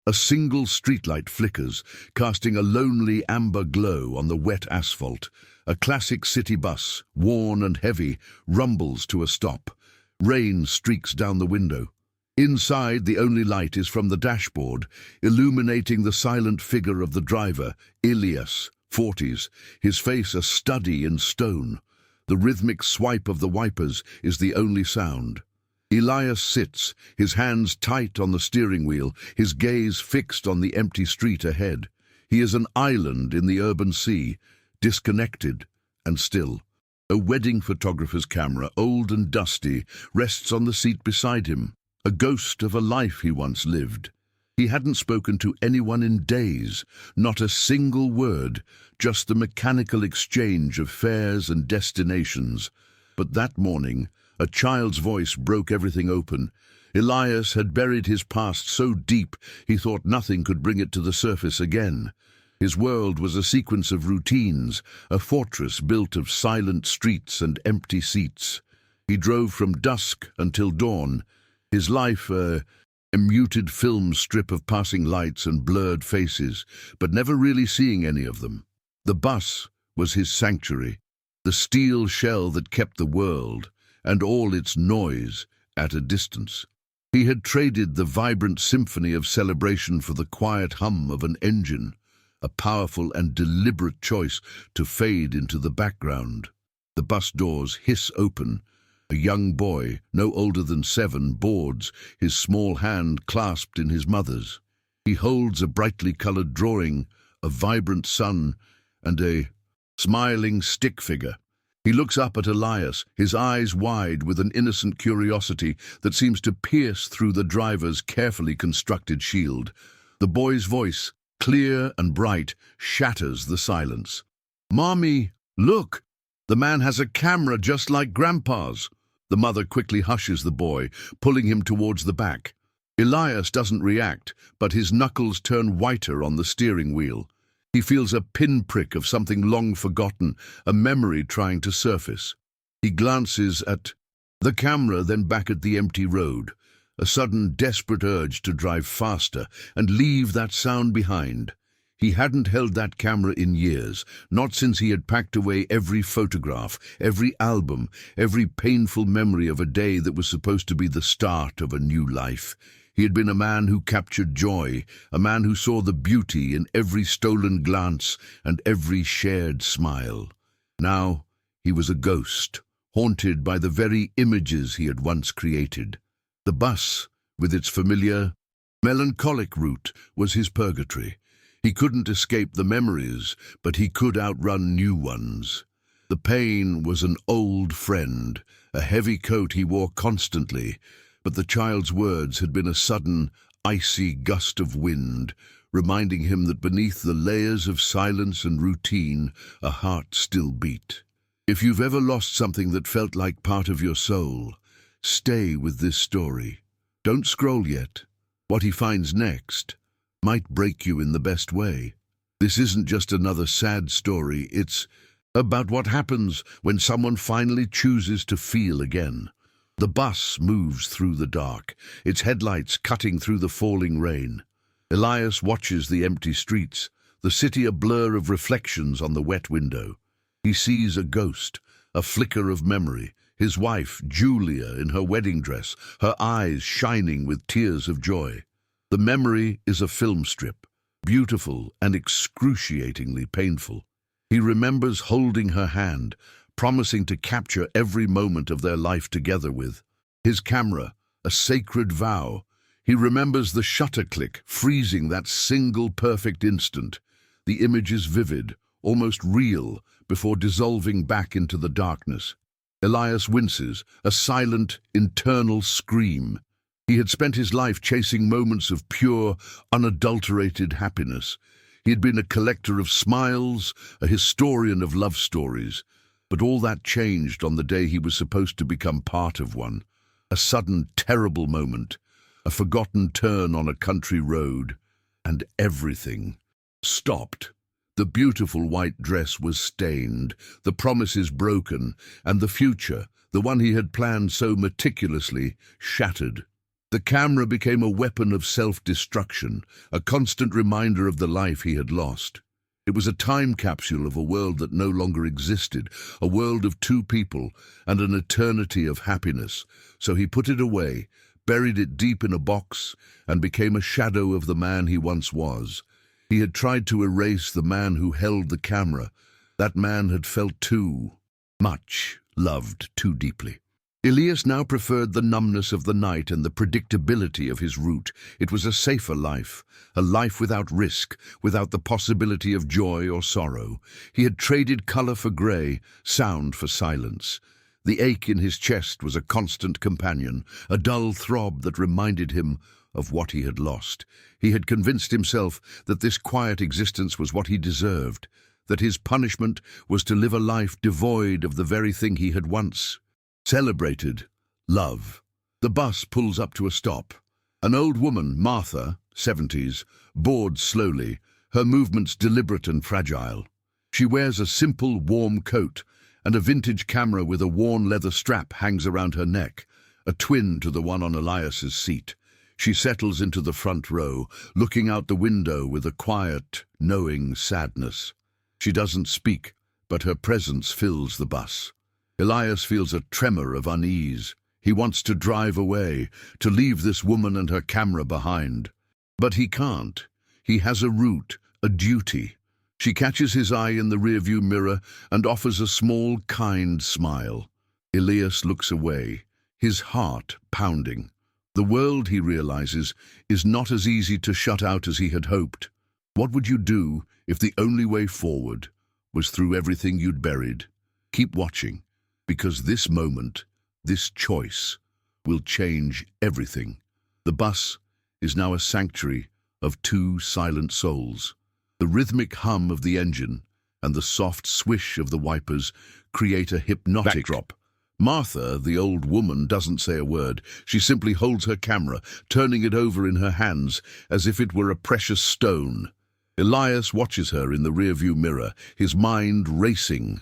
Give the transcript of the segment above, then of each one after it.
A single streetlight flickers, casting a lonely amber glow on the wet asphalt. A classic city bus, worn and heavy, rumbles to a stop. Rain streaks down the window. Inside, the only light is from the dashboard, illuminating the silent figure of the driver, Elias, 40s, his face a study in stone. The rhythmic swipe of the wipers is the only sound. Elias sits, his hands tight on the steering wheel, his gaze fixed on the empty street ahead. He is an island in the urban sea, disconnected and still. A wedding photographer's camera, old and dusty, rests on the seat beside him, a ghost of a life he once lived. He hadn't spoken to anyone in days, not a single word, just the mechanical exchange of fares and destinations. But that morning, a child's voice broke everything open. Elias had buried his past so deep he thought nothing could bring it to the surface again. His world was a sequence of routines, a fortress built of silent streets and empty seats. He drove from dusk until dawn, his life a muted film strip of passing lights and blurred faces, but never really seeing any of them. The bus was his sanctuary, the steel shell that kept the world, and all its noise, at a distance. He had traded the vibrant symphony of celebration for the quiet hum of an engine, a powerful and deliberate choice to fade into the background. The bus doors hiss open. A young boy, no older than 7, boards, his small hand clasped in his mother's. He holds a brightly colored drawing, a vibrant sun, and a smiling stick figure. He looks up at Elias, his eyes wide with an innocent curiosity that seems to pierce through the driver's carefully constructed shield. The boy's voice, clear and bright, shatters the silence. "Mommy, look! The man has a camera just like Grandpa's." The mother quickly hushes the boy, pulling him towards the back. Elias doesn't react, but his knuckles turn whiter on the steering wheel. He feels a pinprick of something long forgotten, a memory trying to surface. He glances at the camera, then back at the empty road, a sudden desperate urge to drive faster and leave that sound behind. He hadn't held that camera in years, not since he had packed away every photograph, every album, every painful memory of a day that was supposed to be the start of a new life. He had been a man who captured joy, a man who saw the beauty in every stolen glance and every shared smile. Now he was a ghost, haunted by the very images he had once created. The bus, with its familiar, melancholic route, was his purgatory. He couldn't escape the memories, but he could outrun new ones. The pain was an old friend, a heavy coat he wore constantly, but the child's words had been a sudden, icy gust of wind, reminding him that beneath the layers of silence and routine, a heart still beat. If you've ever lost something that felt like part of your soul, stay with this story. Don't scroll yet. What he finds next might break you in the best way. This isn't just another sad story, it's about what happens when someone finally chooses to feel again. The bus moves through the dark, its headlights cutting through the falling rain. Elias watches the empty streets, the city a blur of reflections on the wet window. He sees a ghost, a flicker of memory, his wife, Julia, in her wedding dress, her eyes shining with tears of joy. The memory is a film strip, beautiful and excruciatingly painful. He remembers holding her hand, promising to capture every moment of their life together with his camera, a sacred vow. He remembers the shutter click, freezing that single perfect instant. The image is vivid, almost real, before dissolving back into the darkness. Elias winces, a silent, internal scream. He had spent his life chasing moments of pure, unadulterated happiness. He had been a collector of smiles, a historian of love stories. But all that changed on the day he was supposed to become part of one. A sudden, terrible moment, a forgotten turn on a country road, and everything stopped. The beautiful white dress was stained, the promises broken, and the future, the one he had planned so meticulously, shattered. The camera became a weapon of self-destruction, a constant reminder of the life he had lost. It was a time capsule of a world that no longer existed, a world of two people and an eternity of happiness. So he put it away, buried it deep in a box, and became a shadow of the man he once was. He had tried to erase the man who held the camera. That man had felt too much, loved too deeply. Elias now preferred the numbness of the night and the predictability of his route. It was a safer life, a life without risk, without the possibility of joy or sorrow. He had traded color for gray, sound for silence. The ache in his chest was a constant companion, a dull throb that reminded him of what he had lost. He had convinced himself that this quiet existence was what he deserved, that his punishment was to live a life devoid of the very thing he had once celebrated: love. The bus pulls up to a stop. An old woman, Martha, 70s, boards slowly, her movements deliberate and fragile. She wears a simple, warm coat, and a vintage camera with a worn leather strap hangs around her neck, a twin to the one on Elias's seat. She settles into the front row, looking out the window with a quiet, knowing sadness. She doesn't speak, but her presence fills the bus. Elias feels a tremor of unease. He wants to drive away, to leave this woman and her camera behind. But he can't. He has a route, a duty. She catches his eye in the rearview mirror and offers a small, kind smile. Elias looks away, his heart pounding. The world, he realizes, is not as easy to shut out as he had hoped. What would you do if the only way forward was through everything you'd buried? Keep watching, because this moment, this choice, will change everything. The bus is now a sanctuary of two silent souls. The rhythmic hum of the engine and the soft swish of the wipers create a hypnotic backdrop. Martha, the old woman, doesn't say a word. She simply holds her camera, turning it over in her hands as if it were a precious stone. Elias watches her in the rearview mirror, his mind racing.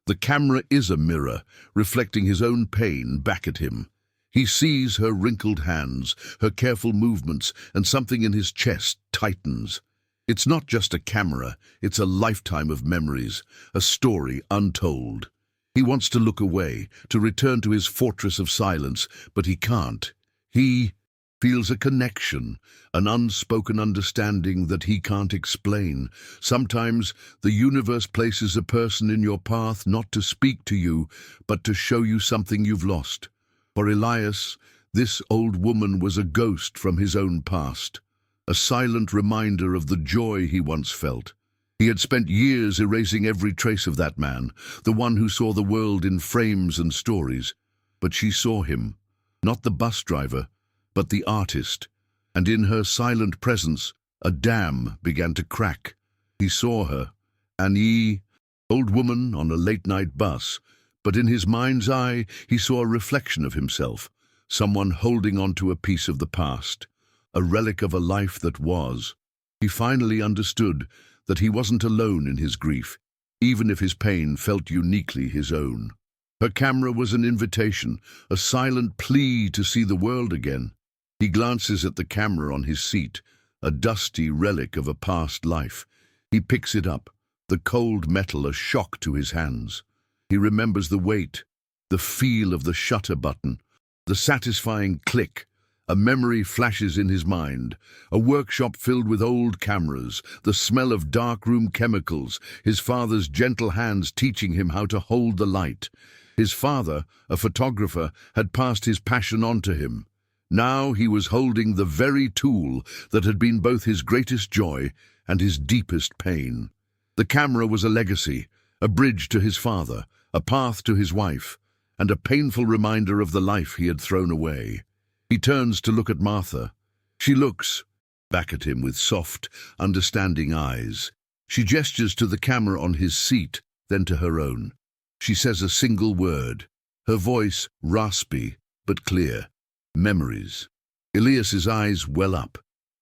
The camera is a mirror, reflecting his own pain back at him. He sees her wrinkled hands, her careful movements, and something in his chest tightens. It's not just a camera, it's a lifetime of memories, a story untold. He wants to look away, to return to his fortress of silence, but he can't. He feels a connection, an unspoken understanding that he can't explain. Sometimes the universe places a person in your path not to speak to you, but to show you something you've lost. For Elias, this old woman was a ghost from his own past, a silent reminder of the joy he once felt. He had spent years erasing every trace of that man, the one who saw the world in frames and stories. But she saw him, not the bus driver, but the artist, and in her silent presence, a dam began to crack. He saw her, an old woman on a late-night bus, but in his mind's eye he saw a reflection of himself, someone holding on to a piece of the past, a relic of a life that was. He finally understood that he wasn't alone in his grief, even if his pain felt uniquely his own. Her camera was an invitation, a silent plea to see the world again. He glances at the camera on his seat, a dusty relic of a past life. He picks it up, the cold metal a shock to his hands. He remembers the weight, the feel of the shutter button, the satisfying click. A memory flashes in his mind, a workshop filled with old cameras, the smell of darkroom chemicals, his father's gentle hands teaching him how to hold the light. His father, a photographer, had passed his passion on to him. Now he was holding the very tool that had been both his greatest joy and his deepest pain. The camera was a legacy, a bridge to his father, a path to his wife, and a painful reminder of the life he had thrown away. He turns to look at Martha. She looks back at him with soft, understanding eyes. She gestures to the camera on his seat, then to her own. She says a single word, her voice raspy but clear. Memories. Elias's eyes well up.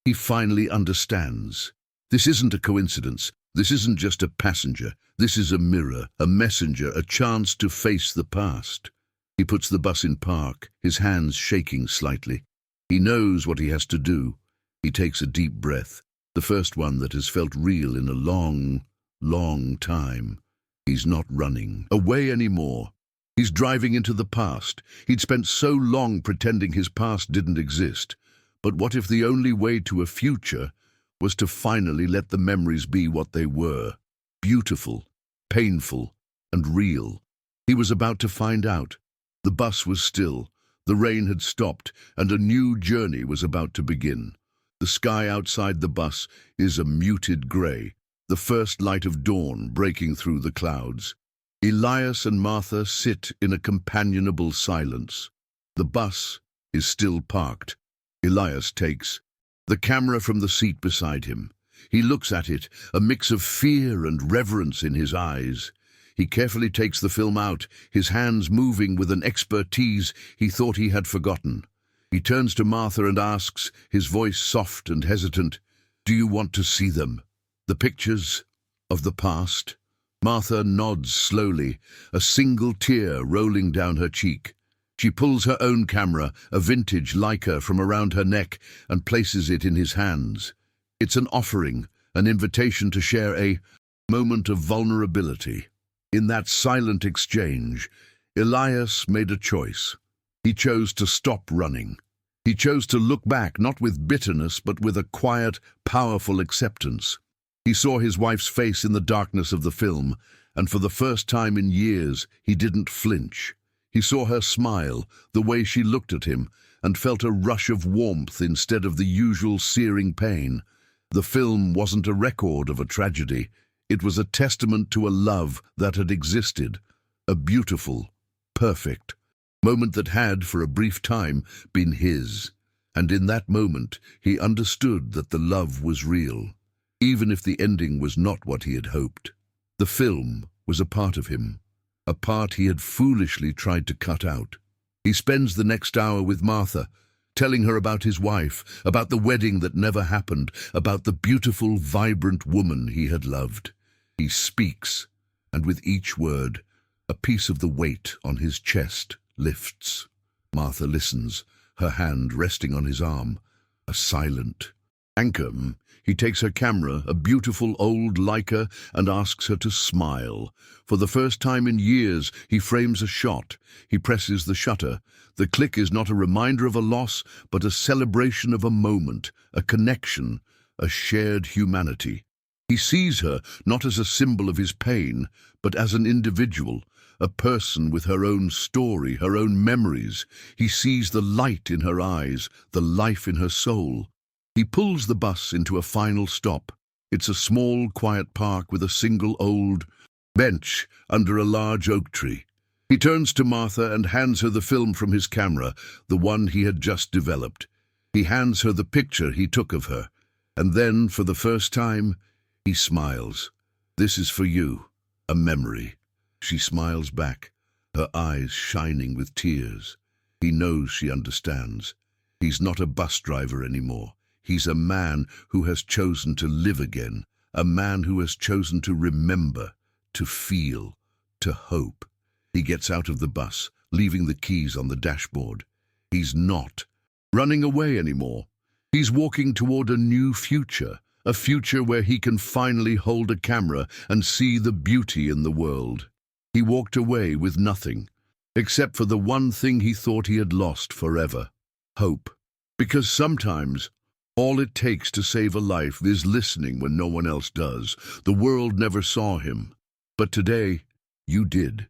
He finally understands. This isn't a coincidence. This isn't just a passenger. This is a mirror, a messenger, a chance to face the past. He puts the bus in park, his hands shaking slightly. He knows what he has to do. He takes a deep breath, the first one that has felt real in a long, long time. He's not running away anymore. He's driving into the past. He'd spent so long pretending his past didn't exist. But what if the only way to a future was to finally let the memories be what they were? Beautiful, painful, and real. He was about to find out. The bus was still, the rain had stopped, and a new journey was about to begin. The sky outside the bus is a muted grey, the first light of dawn breaking through the clouds. Elias and Martha sit in a companionable silence. The bus is still parked. Elias takes the camera from the seat beside him. He looks at it, a mix of fear and reverence in his eyes. He carefully takes the film out, his hands moving with an expertise he thought he had forgotten. He turns to Martha and asks, his voice soft and hesitant, "Do you want to see them? The pictures of the past?" Martha nods slowly, a single tear rolling down her cheek. She pulls her own camera, a vintage Leica, from around her neck and places it in his hands. It's an offering, an invitation to share a moment of vulnerability. In that silent exchange, Elias made a choice. He chose to stop running. He chose to look back, not with bitterness, but with a quiet, powerful acceptance. He saw his wife's face in the darkness of the film, and for the first time in years, he didn't flinch. He saw her smile, the way she looked at him, and felt a rush of warmth instead of the usual searing pain. The film wasn't a record of a tragedy. It was a testament to a love that had existed, a beautiful, perfect moment that had, for a brief time, been his. And in that moment, he understood that the love was real, even if the ending was not what he had hoped. The film was a part of him, a part he had foolishly tried to cut out. He spends the next hour with Martha, telling her about his wife, about the wedding that never happened, about the beautiful, vibrant woman he had loved. He speaks, and with each word, a piece of the weight on his chest lifts. Martha listens, her hand resting on his arm, a silent anchor. He takes her camera, a beautiful old Leica, and asks her to smile. For the first time in years, he frames a shot. He presses the shutter. The click is not a reminder of a loss, but a celebration of a moment, a connection, a shared humanity. He sees her not as a symbol of his pain, but as an individual, a person with her own story, her own memories. He sees the light in her eyes, the life in her soul. He pulls the bus into a final stop. It's a small, quiet park with a single old bench under a large oak tree. He turns to Martha and hands her the film from his camera, the one he had just developed. He hands her the picture he took of her, and then, for the first time, he smiles. "This is for you, a memory." She smiles back, her eyes shining with tears. He knows she understands. He's not a bus driver anymore. He's a man who has chosen to live again, a man who has chosen to remember, to feel, to hope. He gets out of the bus, leaving the keys on the dashboard. He's not running away anymore. He's walking toward a new future, a future where he can finally hold a camera and see the beauty in the world. He walked away with nothing, except for the one thing he thought he had lost forever: hope. Because sometimes all it takes to save a life is listening when no one else does. The world never saw him, but today you did.